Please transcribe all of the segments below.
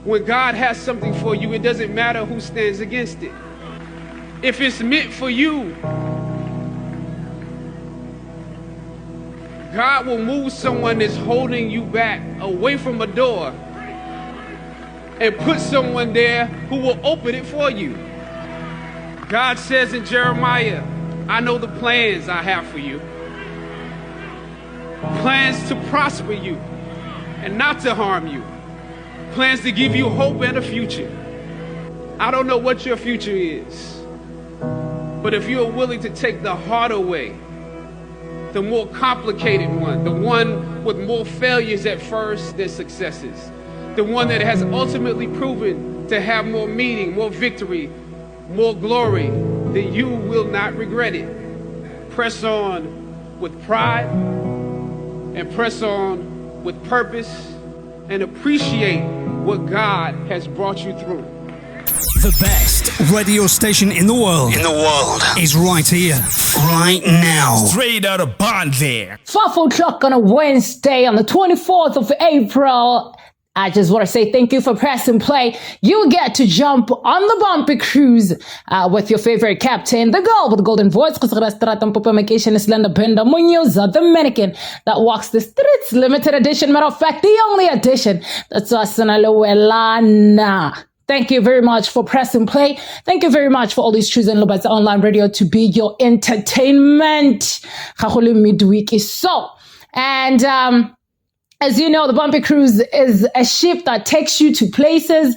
When God has something for you, it doesn't matter who stands against it. If it's meant for you, God will move someone that's holding you back away from a door and put someone there who will open it for you. God says in Jeremiah, I know the plans I have for you. Plans to prosper you and not to harm you. Plans to give you hope and a future. I don't know what your future is, but if you're willing to take the harder way, the more complicated one, the one with more failures at first than successes, the one that has ultimately proven to have more meaning, more victory, more glory, then you will not regret it. Press on with pride and press on with purpose and appreciate what God has brought you through. The best radio station in the world is right here, right now. Straight out of Bond there. 5 o'clock on a Wednesday on the 24th of April. I just want to say thank you for pressing play. You get to jump on the Bumpy Cruise with your favorite captain, the girl with the golden voice, is Linda Brenda Munoz, the mannequin that walks the streets. Limited edition, matter of fact, the only edition. That's us in Alowelana. Thank you very much for pressing play. Thank you very much for always choosing Lobats Online Radio to be your entertainment. Midweek is so. And as you know, the Bumpy Cruise is a ship that takes you to places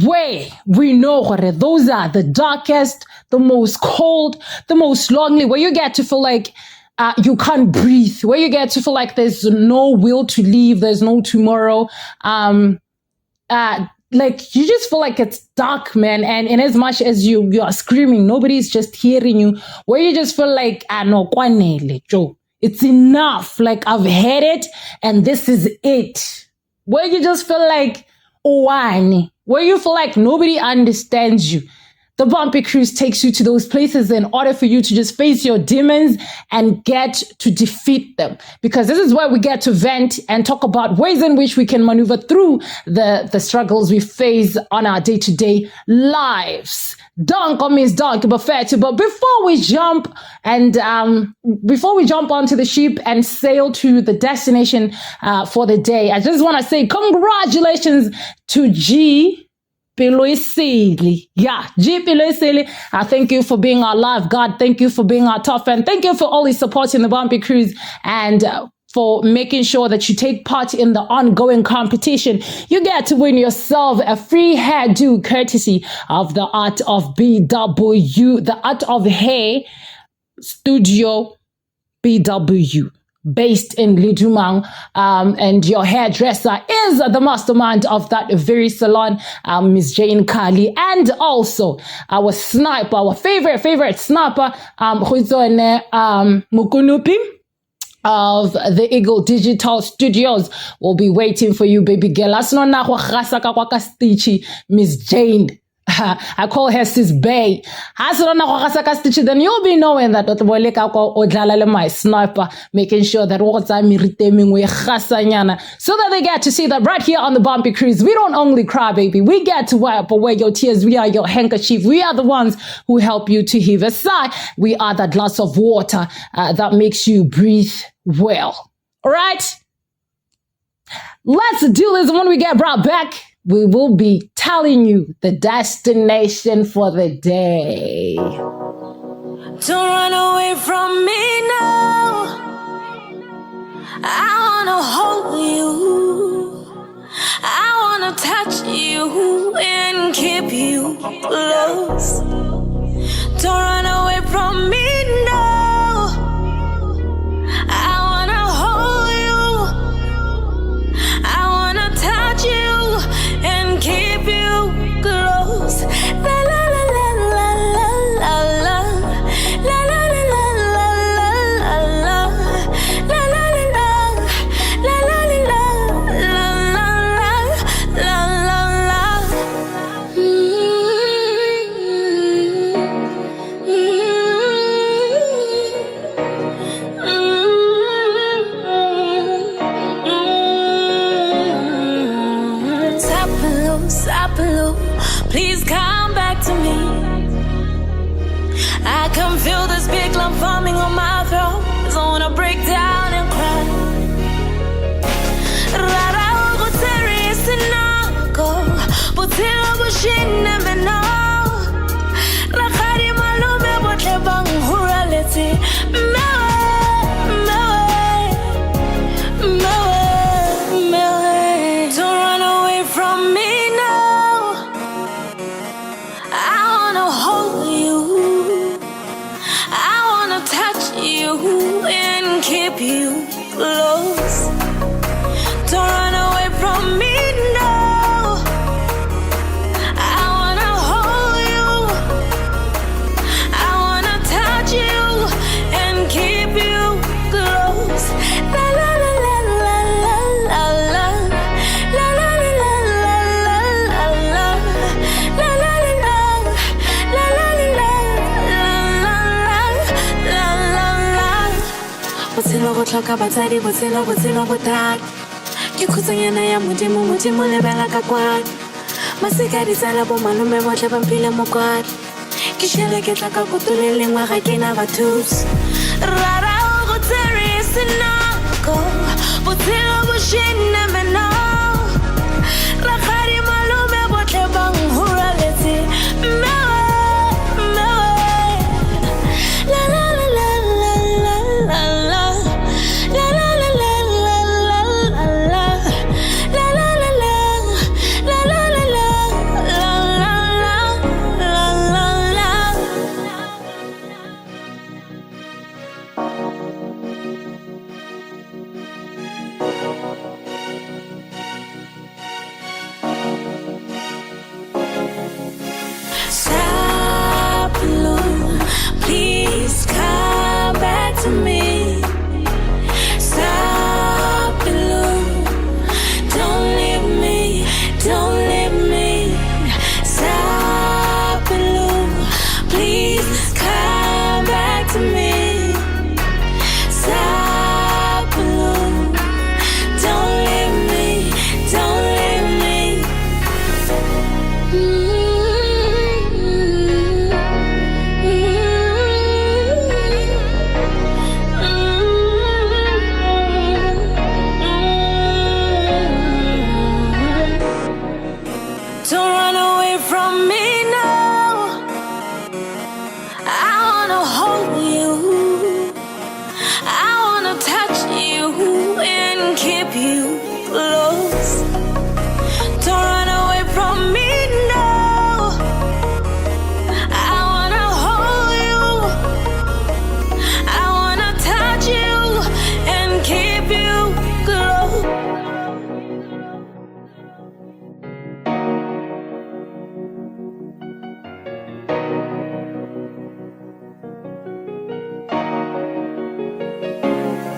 where we know those are the darkest, the most cold, the most lonely, where you get to feel like you can't breathe, where you get to feel like there's no will to leave, there's no tomorrow. Like you just feel like it's dark, man. And in as much as you are screaming, nobody's just hearing you. Where you just feel like, no, Joe, it's enough. Like I've had it, and this is it. Where you just feel like, where you feel like nobody understands you. The Bumpy Cruise takes you to those places in order for you to just face your demons and get to defeat them. Because this is where we get to vent and talk about ways in which we can maneuver through the struggles we face on our day-to-day lives. Donk means donkey, but fair to. But before we jump onto the ship and sail to the destination for the day, I just want to say congratulations to G. Piloisili. Yeah, G. Piloisili. Thank you for being our lifeguard. Thank you for being our top fan. Thank you for always supporting the Bumpy Cruise and for making sure that you take part in the ongoing competition. You get to win yourself a free hairdo courtesy of the Art of BW, the Art of Hair Studio BW. Based in Lidumang, and your hairdresser is the mastermind of that very salon, Miss Jane Kali, and also our sniper, our favorite sniper, Mukunupi of the Eagle Digital Studios will be waiting for you, baby girl. Miss Jane. I call her Sis Bay. Then you'll be knowing that my sniper, making sure that so that they get to see that right here on the Bumpy Cruise, we don't only cry, baby. We get to wipe away your tears. We are your handkerchief. We are the ones who help you to heave a sigh. We are that glass of water that makes you breathe well. All right? Let's do this. When we get brought back, we will be telling you the destination for the day. Don't run away from me now. I wanna hold you. I wanna touch you and keep you close. Don't run away from me now. I wanna hold you. I wanna touch you and keep you close. La la la la la la la la la la la la la la la la la la. Sapelo, please come back to me. I can feel this big lump forming on my throat. I wanna break down and cry. Rara go serious and go, but tell me she never know. La khari malume botle bang huraleti. Don't run away from me now. I wanna hold you. I wanna touch you and keep you close. Don't run away from me now. I wanna hold you. I wanna touch you and keep you close. La la la la la la la la la la la la la la la la botshelo go tlhoka batsadi botshelo go thata ke khutsanyana ya modimo lebela ka kwadi maseka di sala bo malome botlhe ba mpile mo kwadi ke shele ke tla ka kotole lengwa ga ke na bathusi rara go serious nako botshelo bo shine mena la khari malome botlhe bang huraletse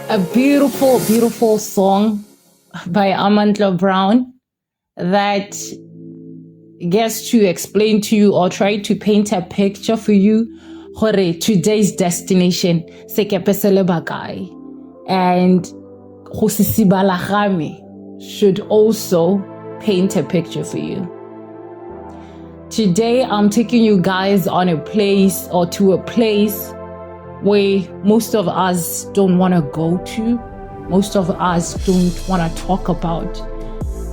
A beautiful, beautiful song by Amandla Brown that gets to explain to you or try to paint a picture for you for today's destination. And should also paint a picture for you. Today, I'm taking you guys on a place or to a place where most of us don't want to go to, most of us don't want to talk about,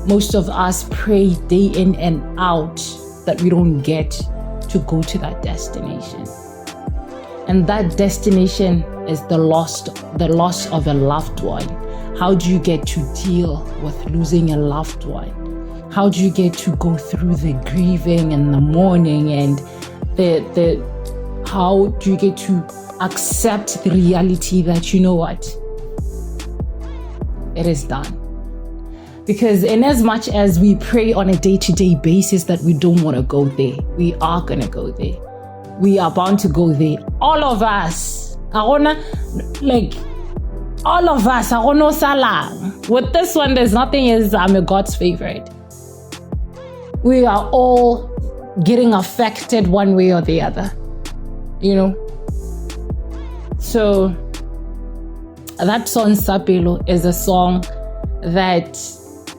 most of us pray day in and out that we don't get to go to that destination. And that destination is the loss of a loved one. How do you get to deal with losing a loved one? How do you get to go through the grieving and the mourning and how do you get to accept the reality that, you know what, it is done? Because in as much as we pray on a day-to-day basis that we don't want to go there, we are going to go there. We are bound to go there. All of us. All of us. With this one, there's nothing as I'm a God's favorite. We are all getting affected one way or the other. You know? So that song Sapelo is a song that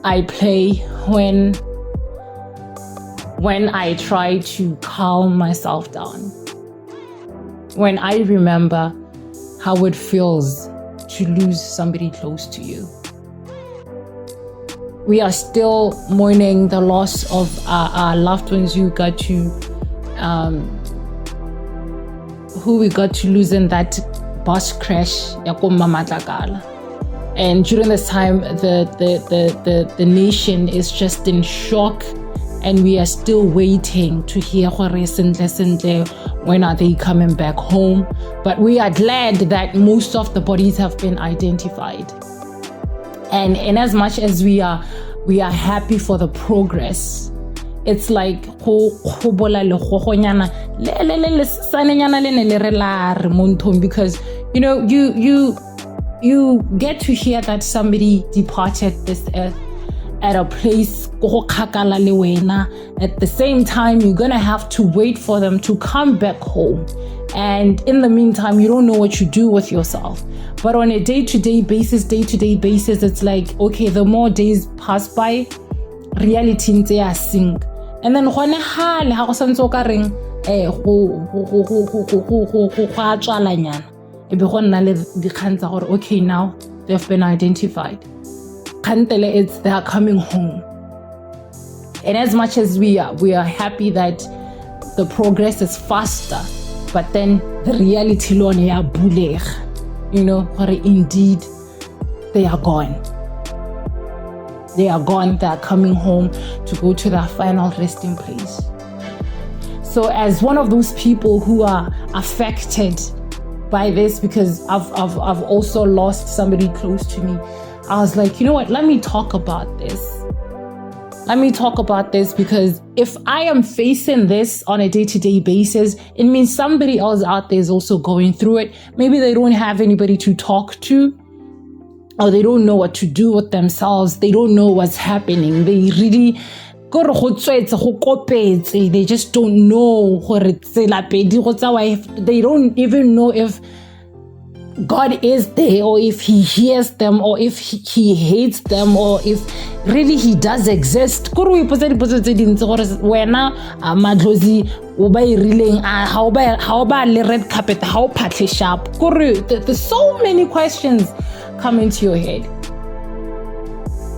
I play when when I try to calm myself down, when I remember how it feels to lose somebody close to you. We are still mourning the loss of our loved ones who we got to lose in that bus crash. And during this time, the nation is just in shock, and we are still waiting to hear when are they coming back home. But we are glad that most of the bodies have been identified. And in as much as we are happy for the progress, it's like because you get to hear that somebody departed this earth at a place. At the same time, you're gonna have to wait for them to come back home, and in the meantime, you don't know what you do with yourself. But on a day-to-day basis, it's like, okay, the more days pass by, reality sink. And then okay, now they've been identified. It's they're coming home. And as much as we are happy that the progress is faster, but then the reality indeed they are gone. They are gone. They are coming home to go to their final resting place. So as one of those people who are affected by this, because I've also lost somebody close to me, I was like, you know what, let me talk about this. Because if I am facing this on a day-to-day basis, it means somebody else out there is also going through it. Maybe they don't have anybody to talk to, or they don't know what to do with themselves. They don't know what's happening. They really they just don't know. They don't even know if God is there, or if he hears them, or if he hates them, or if really he does exist. There's so many questions come into your head.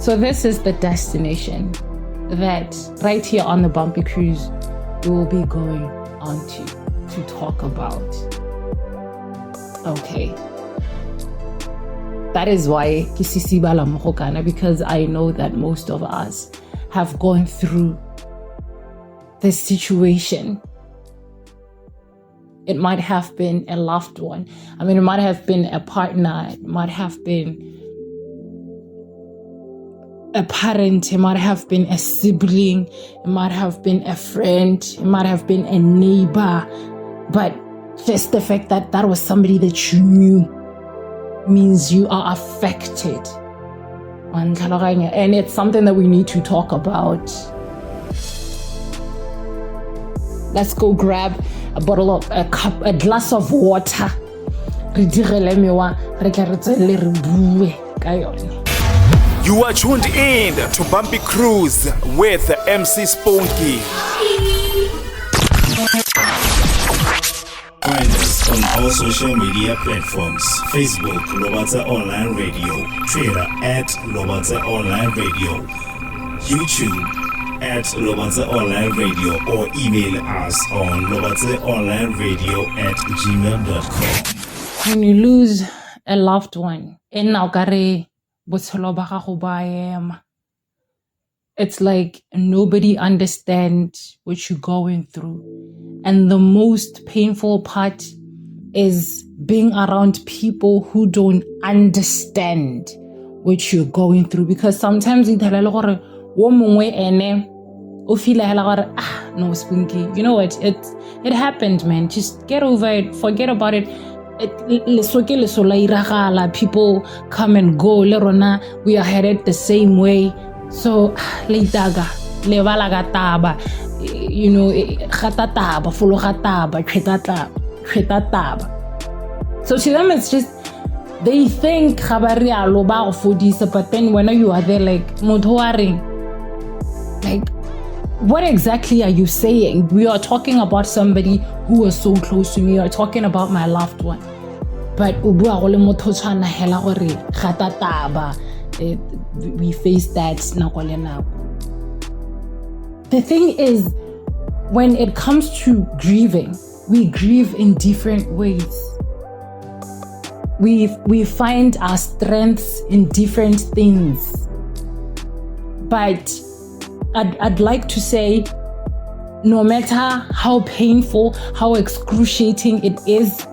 So this is the destination that right here on the Bumpy Cruise we will be going on to talk about. Okay. That is why because I know that most of us have gone through this situation. It might have been a loved one. I mean, it might have been a partner. It might have been a parent. It might have been a sibling. It might have been a friend. It might have been a neighbor. But just the fact that that was somebody that you knew means you are affected. And it's something that we need to talk about. Let's go grab a bottle of a glass of water. You are tuned in to Bumpy Cruise with MC Spunkie. Find us on all social media platforms: Facebook, Lobatse Online Radio; Twitter @Lobatse Online Radio; YouTube @Lobatse Online Radio, or email us on lobatseonlineradio@gmail.com. When you lose a loved one, it's like nobody understands what you're going through. And the most painful part is being around people who don't understand what you're going through. Because sometimes no, Spunky, you know what? It happened, man. Just get over it. Forget about it. People come and go. We are headed the same way. So, you know, so to them it's just, they think but then when you are there, like what exactly are you saying? We are talking about somebody who was so close to me. We are talking about my loved one. But we face that. The thing is, when it comes to grieving, we grieve in different ways. We find our strengths in different things. But I'd like to say, no matter how painful, how excruciating it is,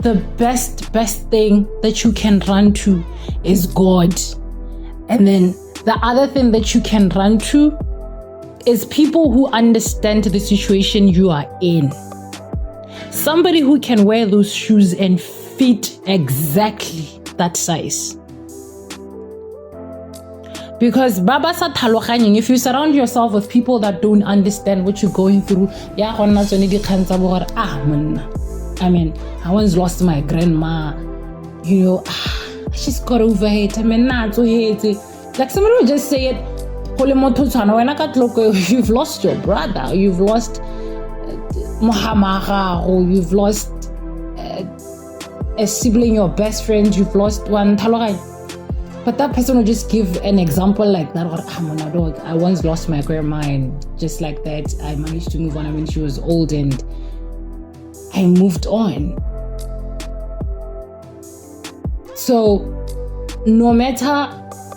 the best thing that you can run to is God. And then the other thing that you can run to is people who understand the situation you are in. Somebody who can wear those shoes and fit exactly that size. Because Baba sa thaloganyeng, if you surround yourself with people that don't understand what you're going through, I mean, I once lost my grandma. You know, I just got over it. I mean, like somebody would just say it. You've lost your brother. You've lost Muhammad. You've lost a sibling, your best friend. You've lost one. But that person will just give an example like that. I once lost my grandma, and just like that, I managed to move on. I mean, she was old and I moved on. So no matter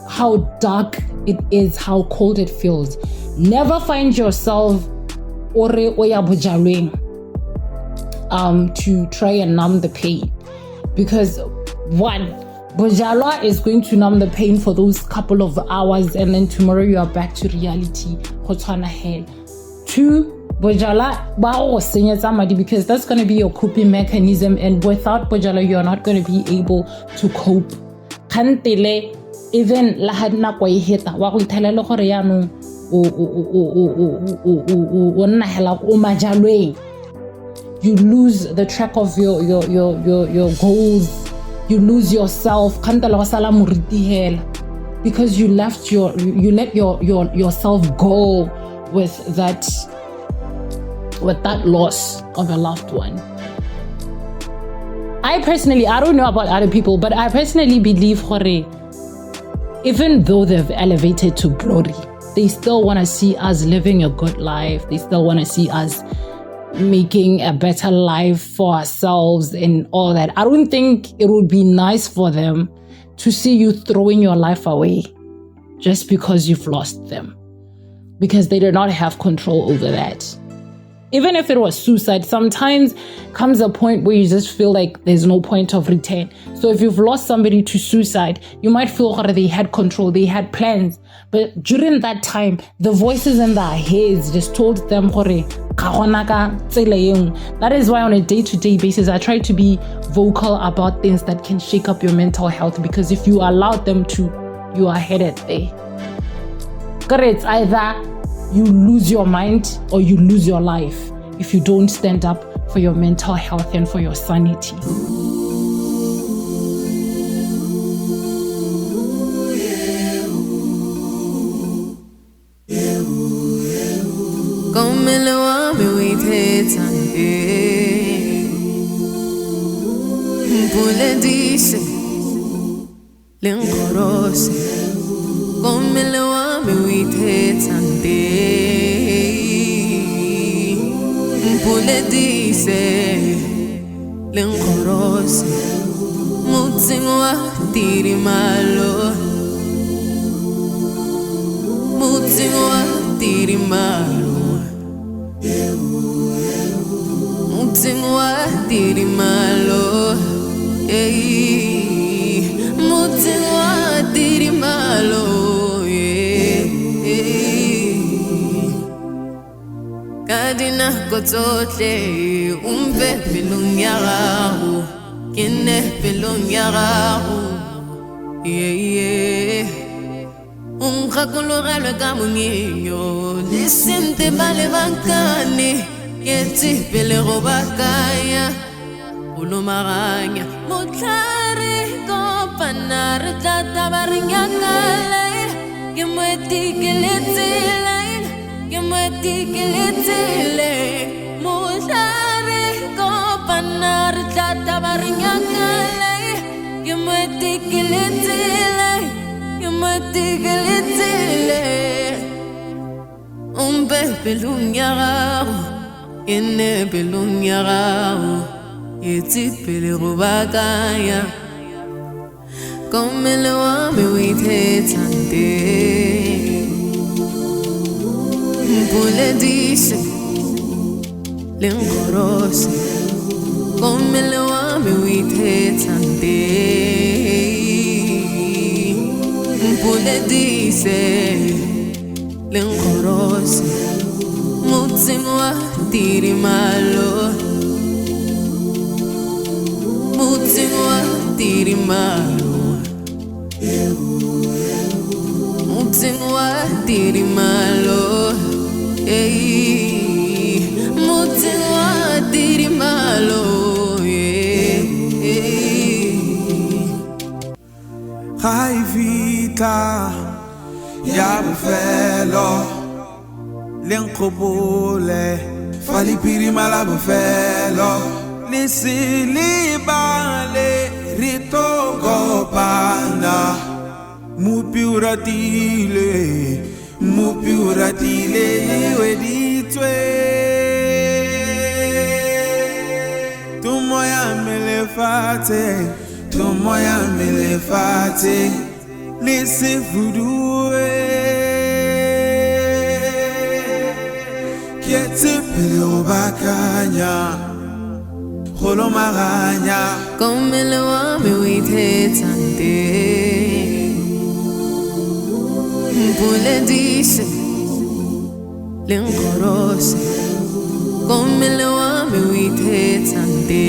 how dark it is, how cold it feels, never find yourself to try and numb the pain. Because one, Bojalwa is going to numb the pain for those couple of hours, and then tomorrow you are back to reality. Two, Bojala because that's going to be your coping mechanism, and without Bojala you are not going to be able to cope. Even lahadna kwa iheta wa go ithelela gore ya no o nna hela o majalweng. You lose the track of your goals. You lose yourself because you let yourself go with that loss of a loved one. I don't know about other people, but I personally believe even though they've elevated to glory, they still want to see us living a good life. They still want to see us making a better life for ourselves and all that. I don't think it would be nice for them to see you throwing your life away just because you've lost them, because they did not have control over that. Even if it was suicide, sometimes comes a point where you just feel like there's no point of return. So if you've lost somebody to suicide, you might feel that they had control, they had plans. But during that time, the voices in their heads just told them, that is why on a day-to-day basis, I try to be vocal about things that can shake up your mental health, because if you allow them to, you are headed there. It's either you lose your mind or you lose your life if you don't stand up for your mental health and for your sanity. Mpule dice lenkorose mutsingwa tiri malo mutsingwa tiri malo mutsingwa tiri malo mutsingwa tiri malo Kadina kototle umbe pelong ya gago kene pelong ya gago unkhakologelo ka monginyo le sente bale bankane ke tsipele go bakaya ulomaganya motlare kopana re tata ba re nyakala ke moetikele tsela ke Muetikiletile, muhlare kopanar tata barinyakale. Muetikiletile, belungaro, ene belungaro, eti belerubagaya. Come lo ame wite tante, mpule dise, lenkorose. Come lo ame wite tante, mpule dise, lenkorose. Mutsingwa tiri malo, mutsingwa tiri malo, mutsingwa tiri malo, mutsingwa tiri malo, Hai vita ya bufelo Lenkobole Fali piri mala bufelo Lisilibale Ritogo panda Mupiuratile Weditwe Tumoya melefate Lisi fudue Kietipele obakanya Kholo maganya Come lo ame wite tante, mpule dise, lenkorose. Come lo ame wite tante,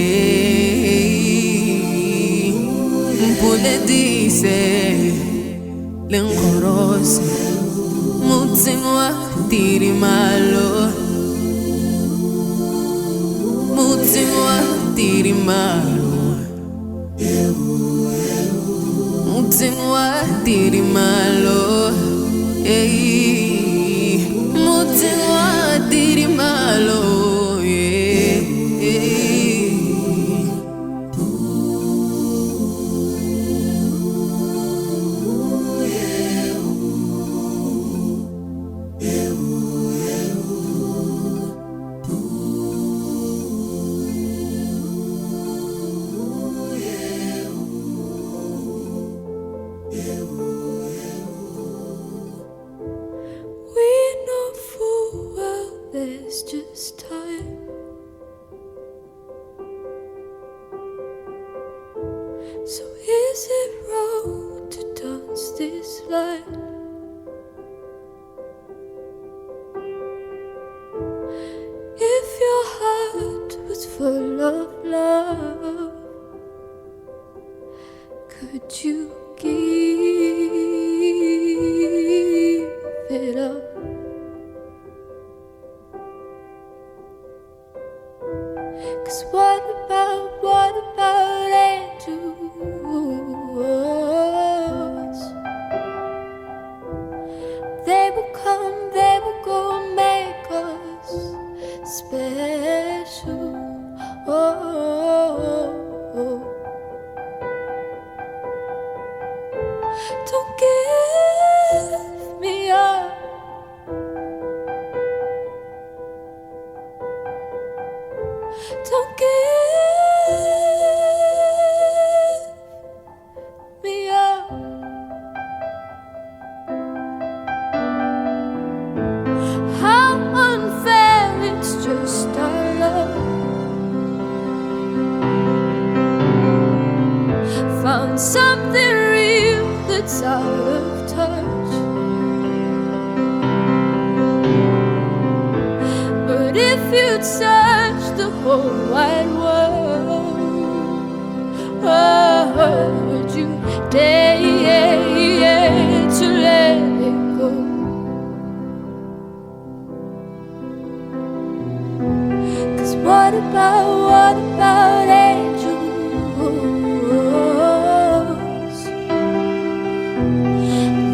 mpule dise, lenkorose. Mutsingwa tiri malo, mutsingwa tiri malo, mutsingwa tiri malo, mutsingwa tiri malo, we know full well there's just time. So is it wrong to dance this line? If your heart was full of love, could you give it up? Cause what about angels? They will come, they will go, make us special. Don't give me up. Don't give me up. How unfair, it's just our love. Found something real that's out of touch. But if you'd search the whole wide world, would you dare to let it go? Cause what about angels?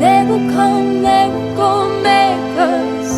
They will come, they will go, make us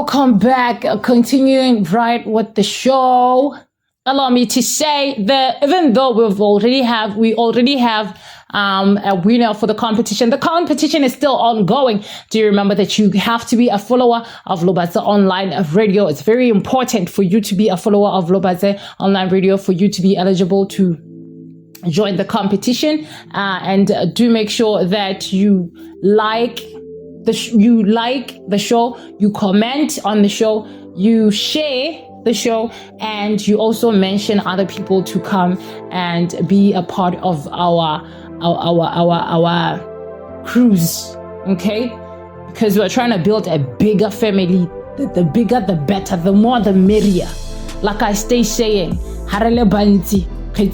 welcome back. Continuing right with the show. Allow me to say that even though we already have a winner for the competition is still ongoing. Do you remember that you have to be a follower of Lobatse Online Radio? It's very important for you to be a follower of Lobatse Online Radio for you to be eligible to join the competition. And do make sure that you like the show, you comment on the show, you share the show, and you also mention other people to come and be a part of our cruise, okay? Because we're trying to build a bigger family. The bigger, the better. The more, the merrier. Like I stay saying, you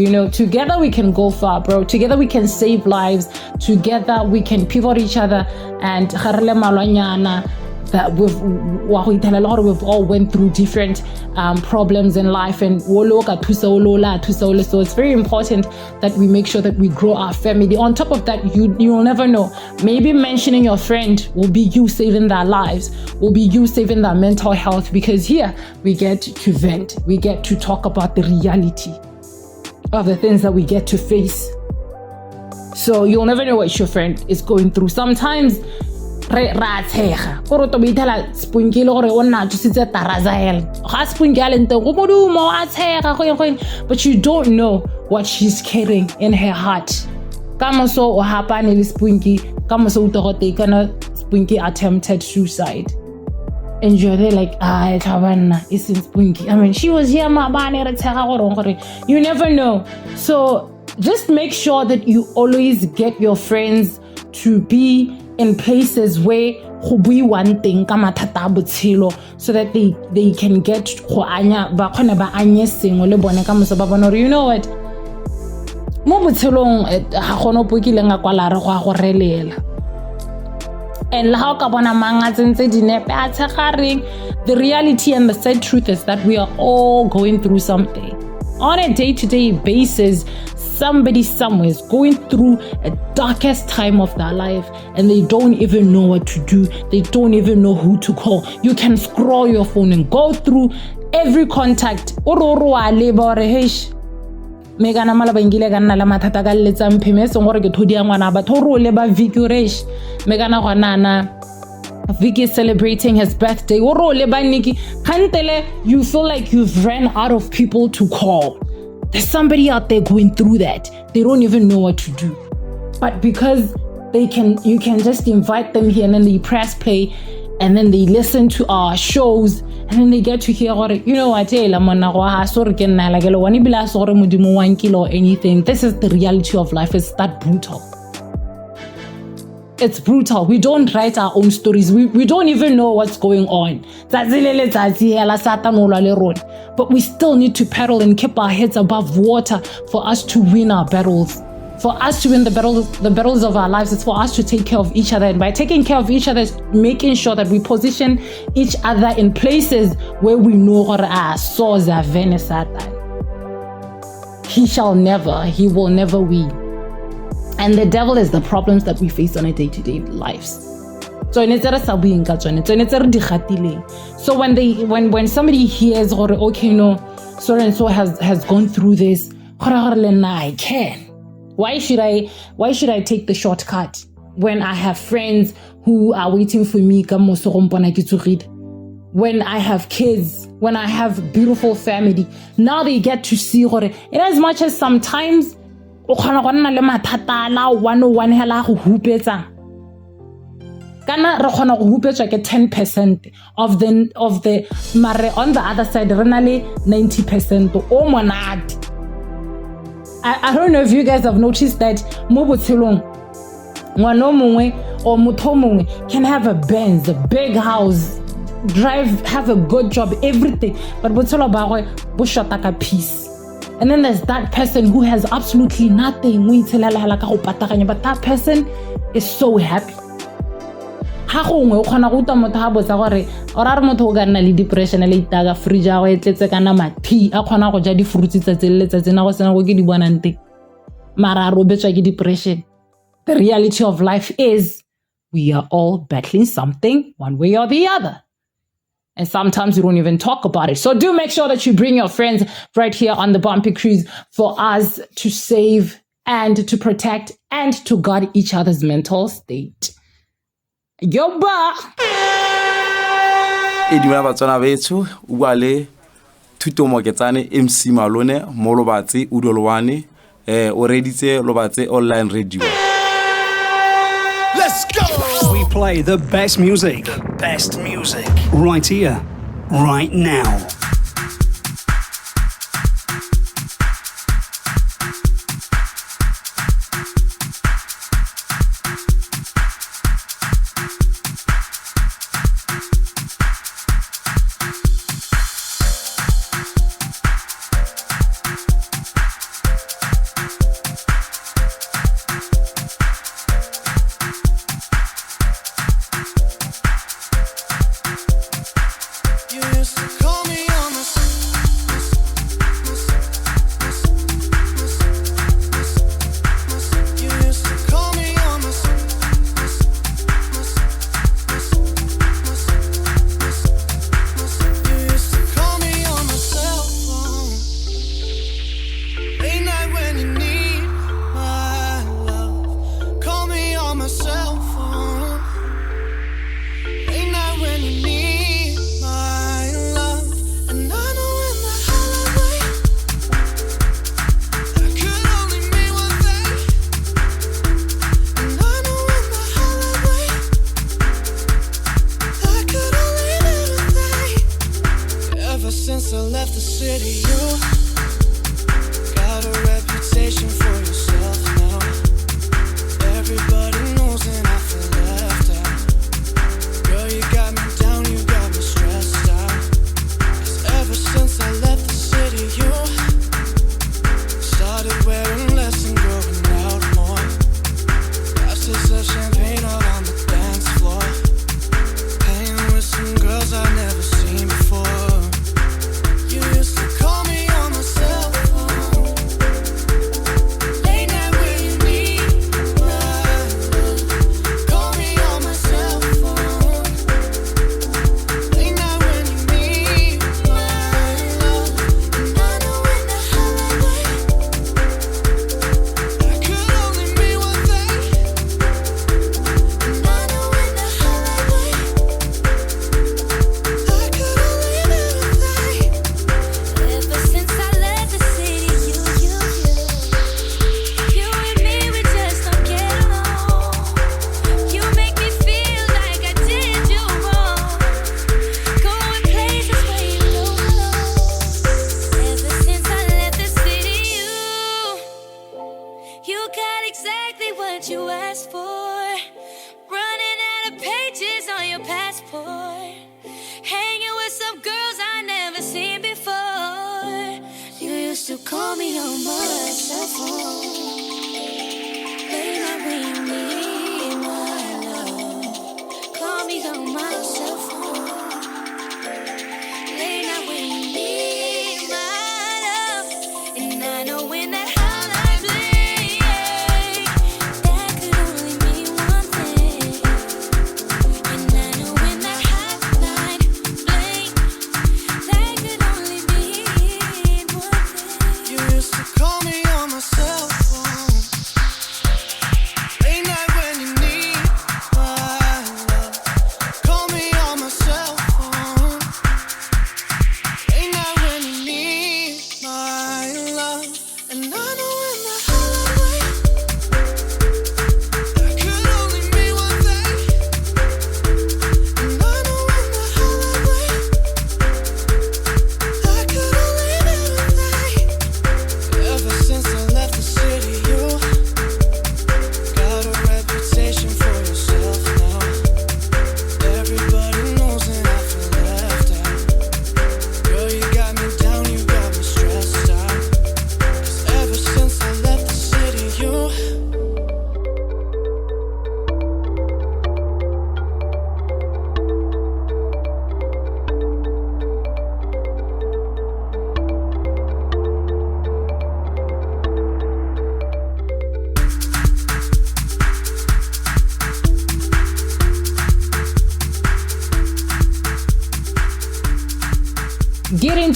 know, together we can go far, bro. Together we can save lives. Together we can pivot each other. And that we've all went through different problems in life, and so it's very important that we make sure that we grow our family. On top of that, you'll never know, maybe mentioning your friend will be you saving their lives, will be you saving their mental health, because here we get to vent, we get to talk about the reality of the things that we get to face. So you'll never know what your friend is going through. Sometimes but you don't know what she's carrying in her heart. Spunkie attempted suicide, and you're there like, it's in Spunkie. I mean, she was here, you never know. So just make sure that you always get your friends to be in places where one thing so that they can get you know what, and the reality and the sad truth is that we are all going through something on a day-to-day basis. Somebody somewhere is going through a darkest time of their life, and they don't even know what to do. They don't even know who to call. You can scroll your phone and go through every contact. Vicky is celebrating his birthday. You feel like you've ran out of people to call. There's somebody out there going through that. They don't even know what to do. But because you can just invite them here, and then they press play, and then they listen to our shows, and then they get to hear, you know what, or anything. This is the reality of life. It's that brutal. It's brutal. We don't write our own stories. We don't even know what's going on. But we still need to paddle and keep our heads above water for us to win our battles. For us to win the battles of our lives, it's for us to take care of each other. And by taking care of each other, it's making sure that we position each other in places where we know our souls are venisatan. He will never win. And the devil is the problems that we face on a day-to-day lives. So when somebody hears, okay, no, so and so has gone through this, I can. Why should I take the shortcut when I have friends who are waiting for me? When I have kids, when I have beautiful family, now they get to see in as much as sometimes o khona go nna le mathata la 101 hela go hupetsa kana re khona go hupetswa ke 10% of the mare on the other side re na le 90% o monate. I don't know if you guys have noticed that mo botshelong ngwana mongwe or motho mongwe can have a Benz, a big house, drive, have a good job, everything, but botshelo ba gwe bo shota ka peace. And then there's that person who has absolutely nothing, but that person is so happy. Ha gongwe o khona go tama motho ha botsa gore ora re motho o ka nna le depression le itaga fridge a go etletse kana mathi a khona go ja di fruits tsa tselletsa tsena go sena go ke di bonang teng mara a robetswa ke depression. The reality of life is we are all battling something one way or the other. And sometimes we don't even talk about it. So do make sure that you bring your friends right here on the Bumpy Cruise for us to save and to protect and to guard each other's mental state. Yoba! Edimela batswana bethu bua le Thuto Moketsane MC Malone mo Lobatse Udolwane o reditse Lobatse online radio. Let's go! We play the best music. Right here, right now.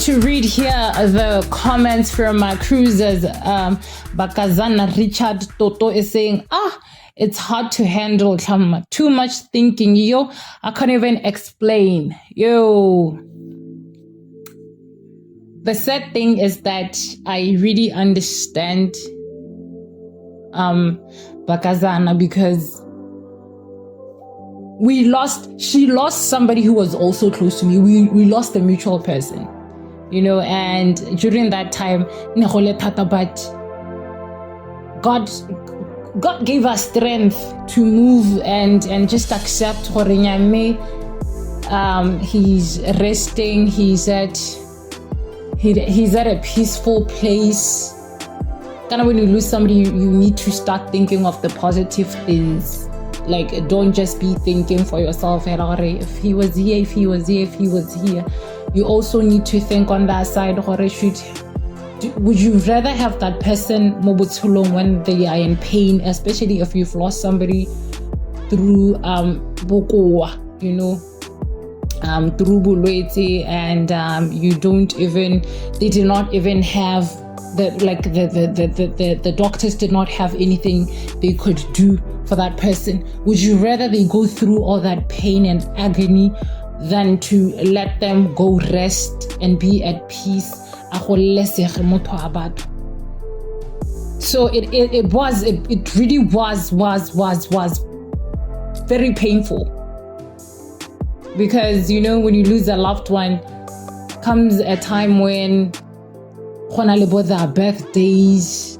to read here the comments from my cruisers. Bakazana Richard Toto is saying, it's hard to handle, too much thinking, yo. I can't even explain, yo. The sad thing is that I really understand Bakazana, because she lost somebody who was also close to me. We lost a mutual person, you know, and during that time, but God gave us strength to move and just accept he's resting, he's at a peaceful place. Kind of when you lose somebody, you need to start thinking of the positive things. Like, don't just be thinking for yourself, if he was here, if he was here, if he was here. You also need to think on that side, would you rather have that person when they are in pain, especially if you've lost somebody through you know, through bulwetse, and they did not even have the doctors did not have anything they could do for that person. Would you rather they go through all that pain and agony than to let them go rest and be at peace? So it really was very painful, because, you know, when you lose a loved one, comes a time when their birthdays,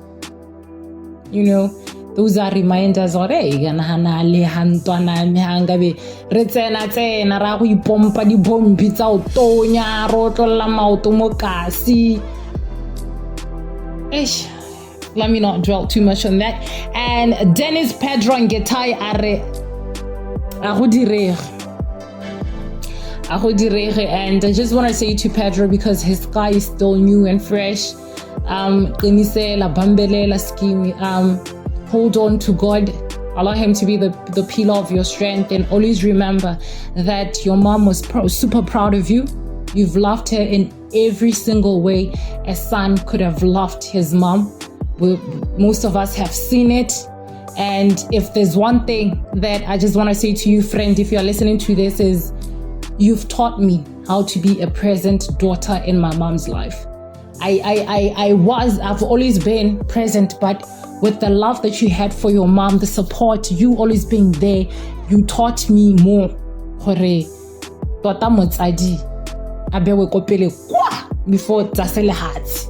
you know, those are reminders of let me not dwell too much on that. And Dennis Pedro and Getai and I just want to say to Pedro, because his sky is still new and fresh, hold on to God, allow him to be the pillar of your strength, and always remember that your mom was super proud of you. You've loved her in every single way a son could have loved his mom. Most of us have seen it. And if there's one thing that I just want to say to you, friend, if you're listening to this, is you've taught me how to be a present daughter in my mom's life. I've always been present, but with the love that you had for your mom, the support, you always being there, you taught me more. Before Tasele Hearts.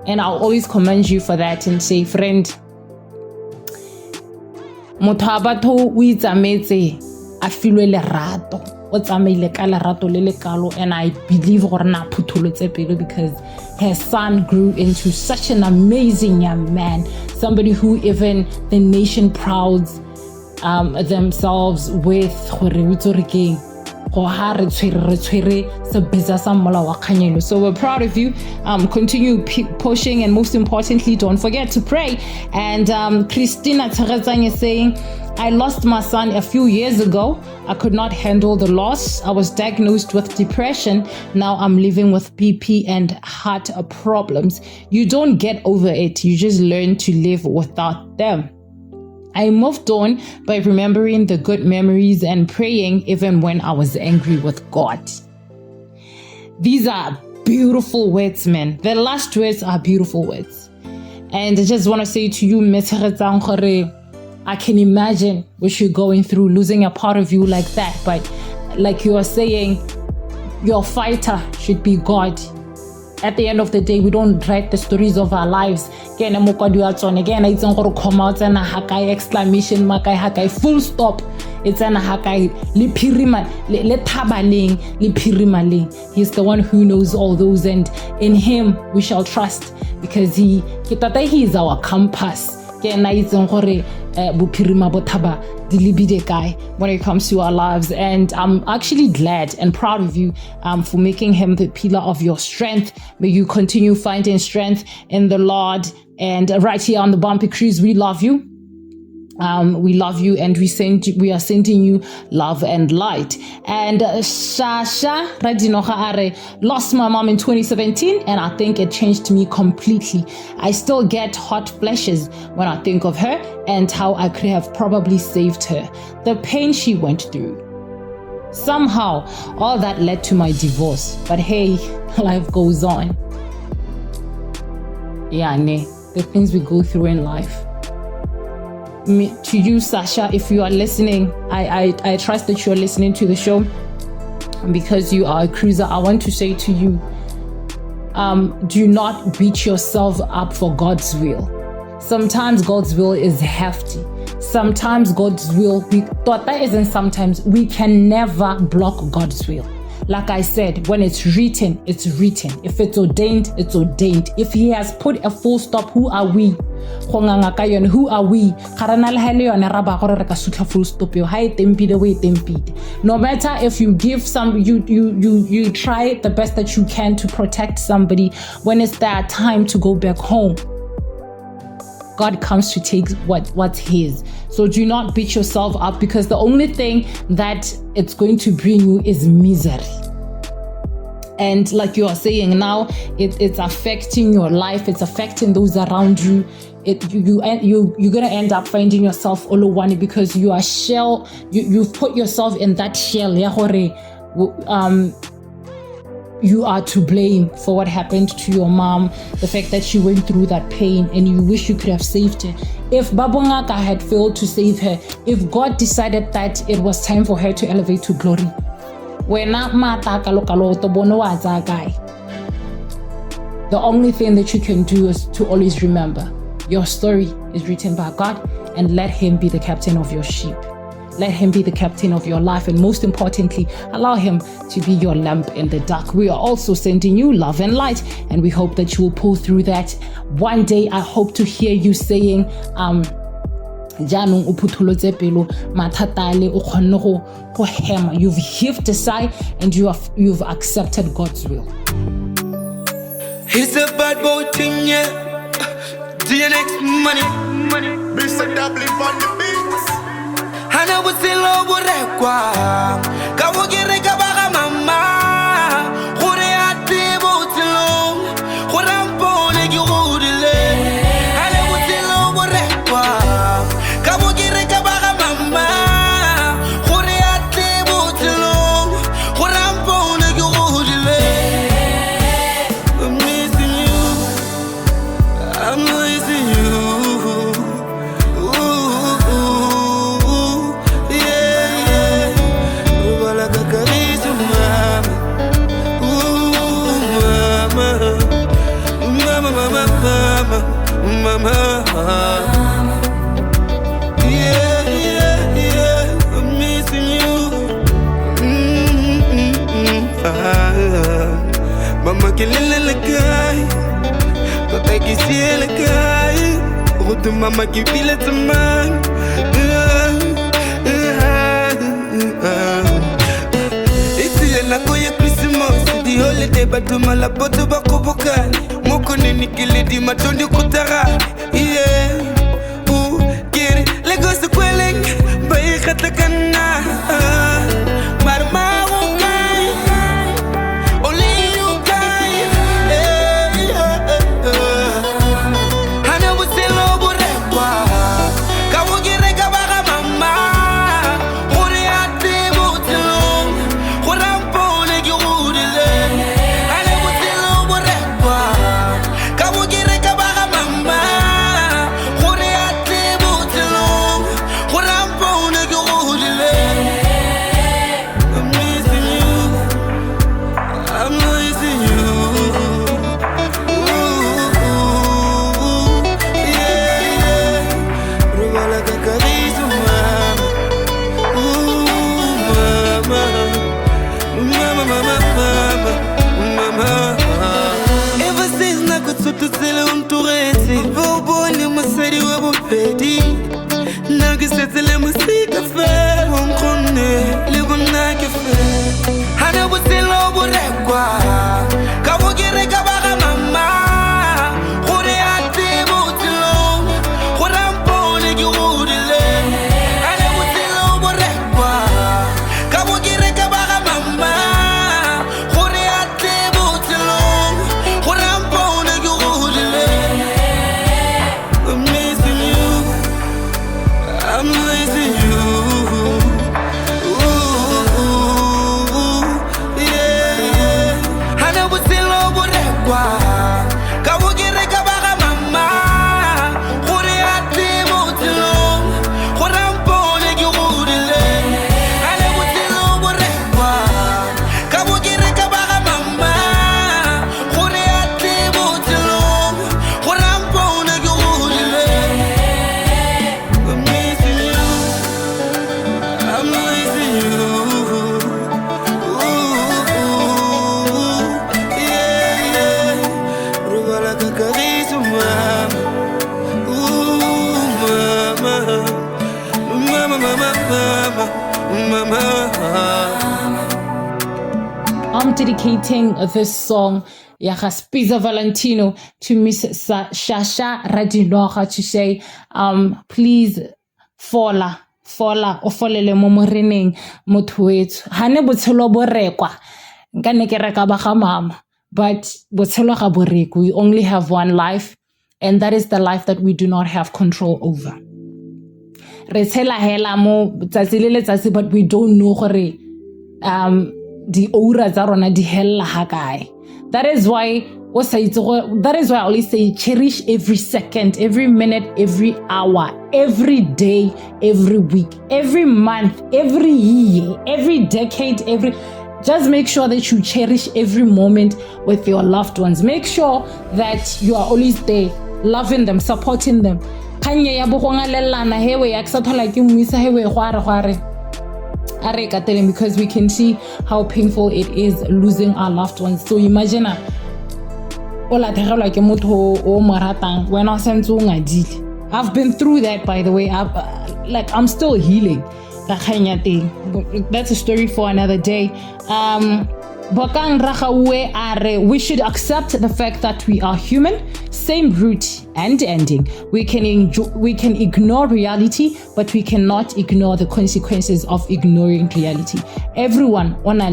And I'll always commend you for that and say, friend, Motabato Wizameze, I feel lerato. What's amele kalerato lele kalo, and I believe because her son grew into such an amazing young man, somebody who even the nation prouds themselves with. So we're proud of you. Continue pushing, and most importantly, don't forget to pray. And Christina Terezang is saying, I lost my son a few years ago. I could not handle the loss. I was diagnosed with depression. Now I'm living with BP and heart problems. You don't get over it. You just learn to live without them. I moved on by remembering the good memories and praying even when I was angry with God. These are beautiful words, man. The last words are beautiful words. And I just want to say to you, I can imagine what you're going through, losing a part of you like that. But like you are saying, your fighter should be God. At the end of the day, we don't write the stories of our lives. Again, it's going to come out and hakai exclamation mark, hakai full stop. It's an hakai lipirimaling. He's the one who knows all those, and in him we shall trust, because he is our compass. When it comes to our lives. And I'm actually glad and proud of you for making him the pillar of your strength. May you continue finding strength in the Lord. And right here on the Bumpy Cruise, we love you. We love you, and we are sending you love and light. And Shasha Radinoha Are lost my mom in 2017, and I think it changed me completely. I still get hot flashes when I think of her and how I could have probably saved her. The pain she went through. Somehow, all that led to my divorce. But hey, life goes on. Yeah, the things we go through in life. To you, Sasha, if you are listening, I trust that you're listening to the show because you are a cruiser. I want to say to you, do not beat yourself up for God's will. Sometimes God's will is hefty. Sometimes God's will, we can never block God's will. Like I said, when it's written, it's written. If it's ordained, it's ordained. If He has put a full stop, who are we? Who are we? No matter if you give some, you try the best that you can to protect somebody. When it's that time to go back home, God comes to take what's His. So do not beat yourself up, because the only thing that it's going to bring you is misery. And like you are saying now, it's affecting your life. It's affecting those around you. You're gonna end up finding yourself Olowani because you are shell. You've put yourself in that shell. You are to blame for what happened to your mom, the fact that she went through that pain, and you wish you could have saved her. If Babongaka had failed to save her, if God decided that it was time for her to elevate to glory, the only thing that you can do is to always remember your story is written by God, and let Him be the captain of your ship. Let Him be the captain of your life, and most importantly, allow Him to be your lamp in the dark. We are also sending you love and light, and we hope that you will pull through that. One day, I hope to hear you saying, you've heaved a sigh and you've accepted God's will. It's a bad boy thing, yeah. DNX money. Mr. Dublin on the beats. Hana busilo burekwa. Kawogere kabaga mama. Kure ati butilo. Kurampone gyudile. Hana busilo burekwa. Kawogere kabaga mama. Kure ati butilo. Kurampone gyudile. I'm missing you. I'm missing you. Mama, yeah, I'm missing you. Mama, kelele le guy, papa qui c'est le guy, route mama qui file te man. It's la koya Christmas, the holiday, but to malapoto bakobokani. Mokone nikile di matondi kutarani. Yeah, get it. Legos the quelling, bay katakana. Marma ukai, only you kai. Hana buselo burekwa, kawogere kabaga mama. Uri ati butelo, kurampone gyudile. Hana buselo burekwa. Mama, dedicating this song, Yaha Spiza Valentino, to Miss Shasha Radinoha to say, please, fola o folele mo moreneng motho wethu hane botshelo bo rekwa nka ne ke reka ba ga mama, but botshelo ga bo rekwe. We only have one life, and that is the life that we do not have control over. Re tshela hela mo tsatsi le letsatsi, but we don't know gore di ora tsa rona di hella ha kae. That is why I always say cherish every second, every minute, every hour, every day, every week, every month, every year, every decade, just make sure that you cherish every moment with your loved ones. Make sure that you are always there, loving them, supporting them. Because we can see how painful it is losing our loved ones. So imagine I've been through that, by the way. I'm still healing. That's a story for another day. We should accept the fact that we are human, same root and ending. We can ignore reality, but we cannot ignore the consequences of ignoring reality. Everyone, when I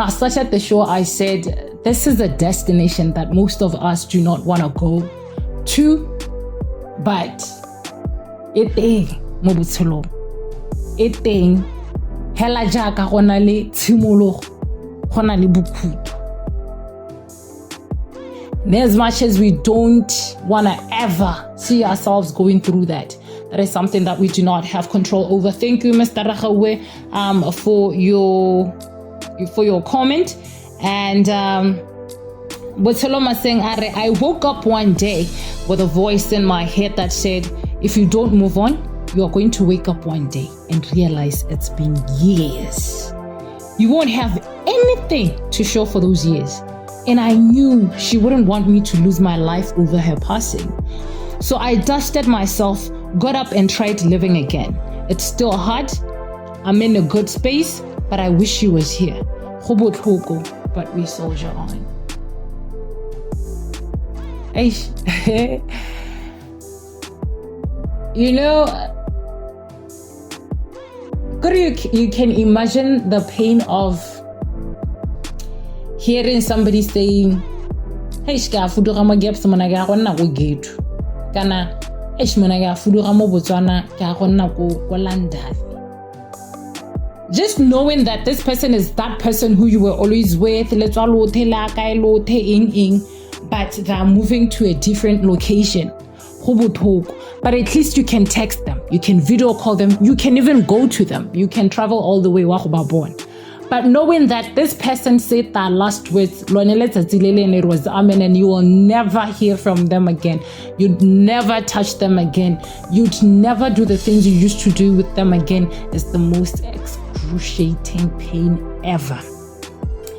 started the show, I said, this is a destination that most of us do not want to go to, but hela jaaka gona le tshimologo gona le bokhuto. As much as we don't want to ever see ourselves going through that, that is something that we do not have control over. Thank you, Mr. Rahawe, for your comment. And Botoloma saying, I woke up one day with a voice in my head that said, if you don't move on, you are going to wake up one day and realize it's been years. You won't have anything to show for those years. And I knew she wouldn't want me to lose my life over her passing. So I dusted myself, got up and tried living again. It's still hard. I'm in a good space, but I wish she was here. But we soldier on. You know, you can imagine the pain of hearing somebody saying, hey, shka fudura mo gap semana ga gonna go getu. Kana eshmona ga fudura mo Botswana ga gonna go London. Just knowing that this person is that person who you were always with, but they're moving to a different location. But at least you can text them, you can video call them, you can even go to them, you can travel all the way. But knowing that this person said their last words, it was amen, and you will never hear from them again. You'd never touch them again. You'd never do the things you used to do with them again. Is the most excruciating pain ever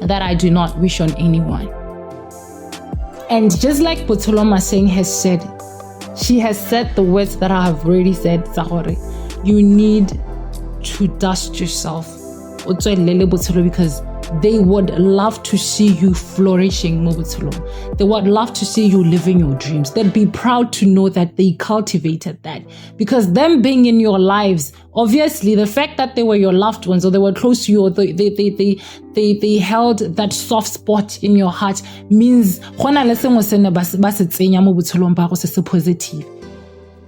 that I do not wish on anyone. And just like Potoloma Singh has said, she has said the words that I have already said, Zahore. You need to dust yourself because they would love to see you flourishing. They would love to see you living your dreams. They'd be proud to know that they cultivated that, because them being in your lives, obviously the fact that they were your loved ones or they were close to you, or they held that soft spot in your heart means positive.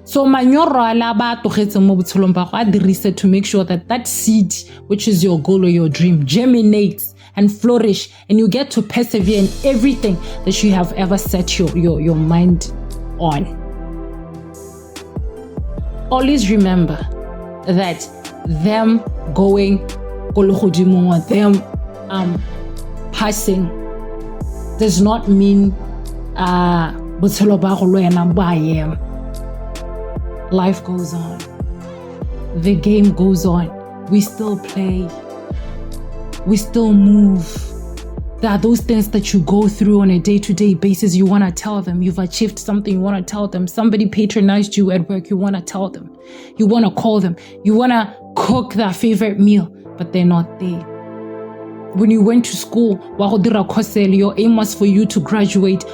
So manyoro ala ba togetse mo botshelong ba go a dirise to make sure that that seed, which is your goal or your dream, germinates and flourish, and you get to persevere in everything that you have ever set your mind on. Always remember that them going, them passing does not mean botshelo ba go lwena ba ema. Life goes on. The game goes on. We still play. We still move. There are those things that you go through on a day-to-day basis. You want to tell them. You've achieved something. You want to tell them. Somebody patronized you at work. You want to tell them. You want to call them. You want to cook their favorite meal. but they're not there. When you went to school, your aim was for you to graduate,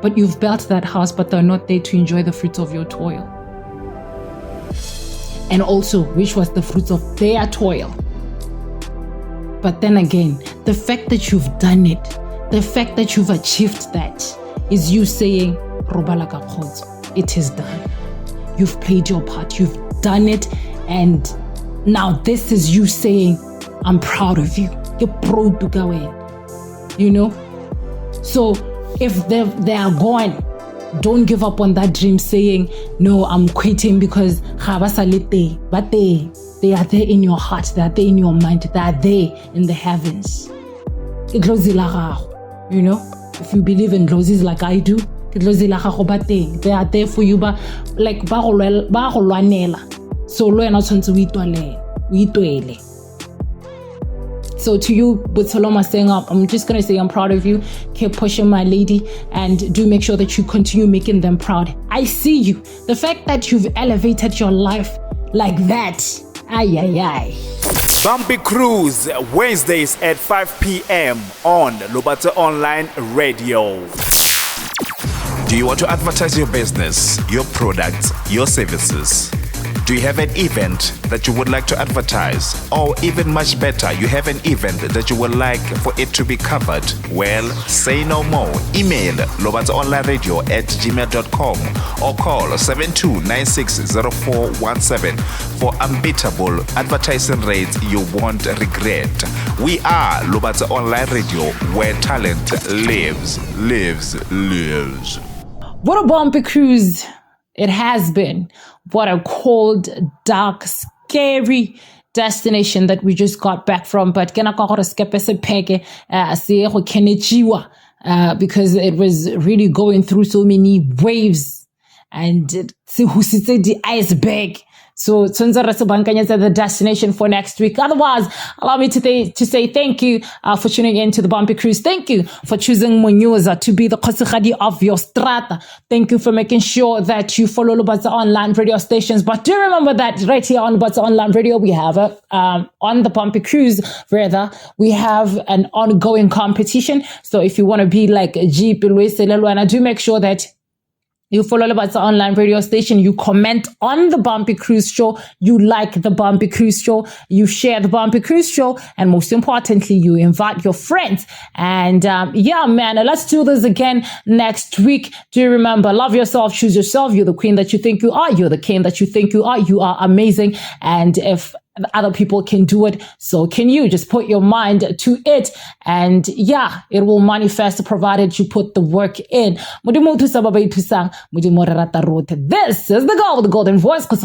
but you've built that house, but they're not there to enjoy the fruits of your toil. And also, which was the fruits of their toil. But then again, the fact that you've done it, the fact that you've achieved that, is you saying, it is done. You've played your part, you've done it, and now this is you saying, I'm proud of you. You're proud to go in. You know? So if they are gone, don't give up on that dream saying, no, I'm quitting because but they are there in your heart, they are there in your mind, they are there in the heavens. You know? If you believe in glozis like I do, they are there for you, but like so So to you, Butsaloma, saying up, I'm just going to say I'm proud of you. Keep pushing, my lady, and do make sure that you continue making them proud. I see you. The fact that you've elevated your life like that. Bumpy Cruise, Wednesdays at 5 p.m. on Lobata Online Radio. Do you want to advertise your business, your products, your services? Do you have an event that you would like to advertise? Or even much better, you have an event that you would like for it to be covered? Well, say no more. Email lobatsaonlineradio@gmail.com or call 72960417 for unbeatable advertising rates you won't regret. We are Lobatsa Online Radio, where talent lives. What a bumpy cruise it has been. What a cold, dark, scary destination that we just got back from. But because it was really going through so many waves and the iceberg. So the destination for next week. Otherwise, allow me to say thank you for tuning in to the Bumpy Cruise. Thank you for choosing Munyoza to be the Kosikadi of your strata. Thank you for making sure that you follow Lobatsa online radio stations. But do remember that right here on Lobatsa online radio, we have on the Bumpy Cruise, rather, we have an ongoing competition. So if you want to be like Jeep, Luis, and do make sure that you follow Lobatsa online radio station. You comment on the Bumpy Cruise show. You like the Bumpy Cruise show. You share the Bumpy Cruise show. And most importantly, you invite your friends. And let's do this again next week. Do you remember, love yourself, choose yourself. You're the queen that you think you are. You're the king that you think you are. You are amazing. And if other people can do it, so can you. Just put your mind to it, and it will manifest provided you put the work in. This is the golden voice, the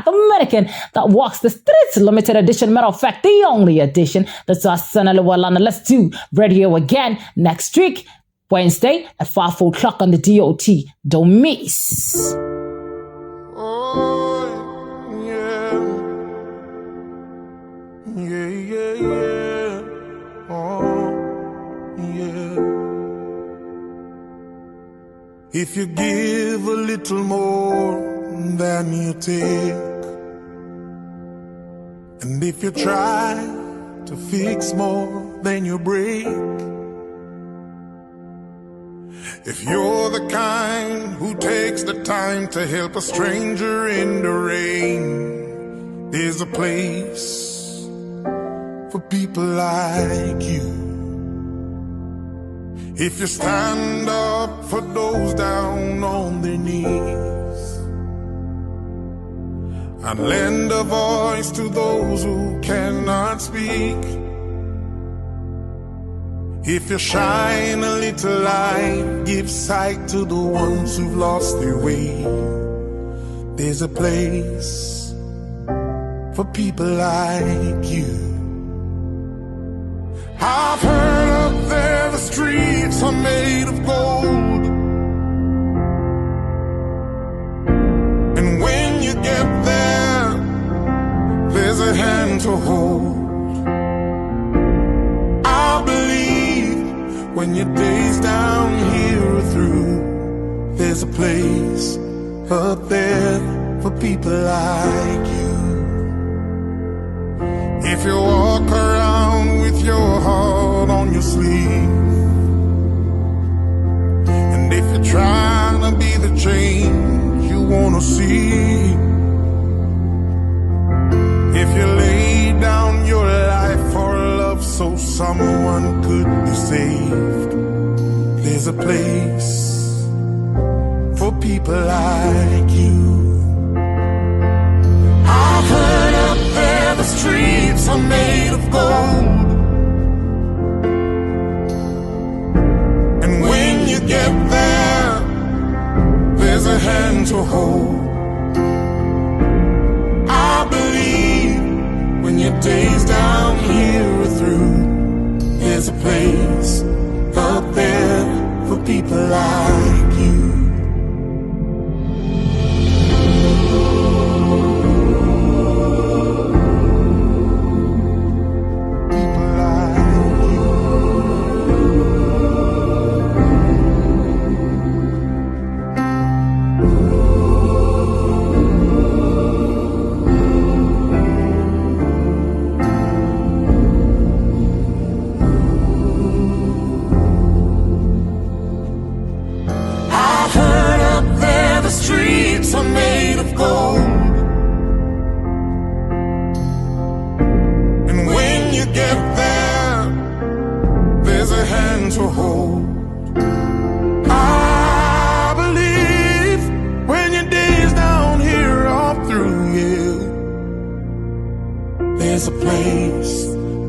American that walks the streets, limited edition, matter of fact, the only edition. That's us. Let's do radio again next week, Wednesday at 5 o'clock on the DOT. Don't miss. If you give a little more than you take, and if you try to fix more than you break, if you're the kind who takes the time to help a stranger in the rain, there's a place for people like you. If you stand up for those down on their knees and lend a voice to those who cannot speak, if you shine a little light, give sight to the ones who've lost their way, there's a place for people like you. I've heard up there the streets are made of gold, and when you get there, there's a hand to hold. I believe when your days down here are through, there's a place up there for people like you. If you walk around with your heart on your sleeve, and if you're trying to be the change you wanna see, if you lay down your life for love so someone could be saved, there's a place for people like you. I heard up there the streets are made of gold, and when you get there, there's a hand to hold. I believe when your days down here are through, there's a place up there for people like you. Are made of gold, and when you get there, there's a hand to hold. I believe when your days down here are through, yeah, there's a place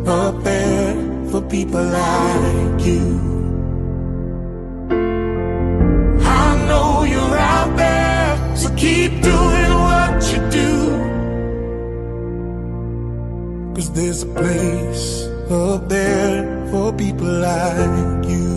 up there for people like you. I know you're out there, so keep doing what you do, 'cause there's a place up there for people like you.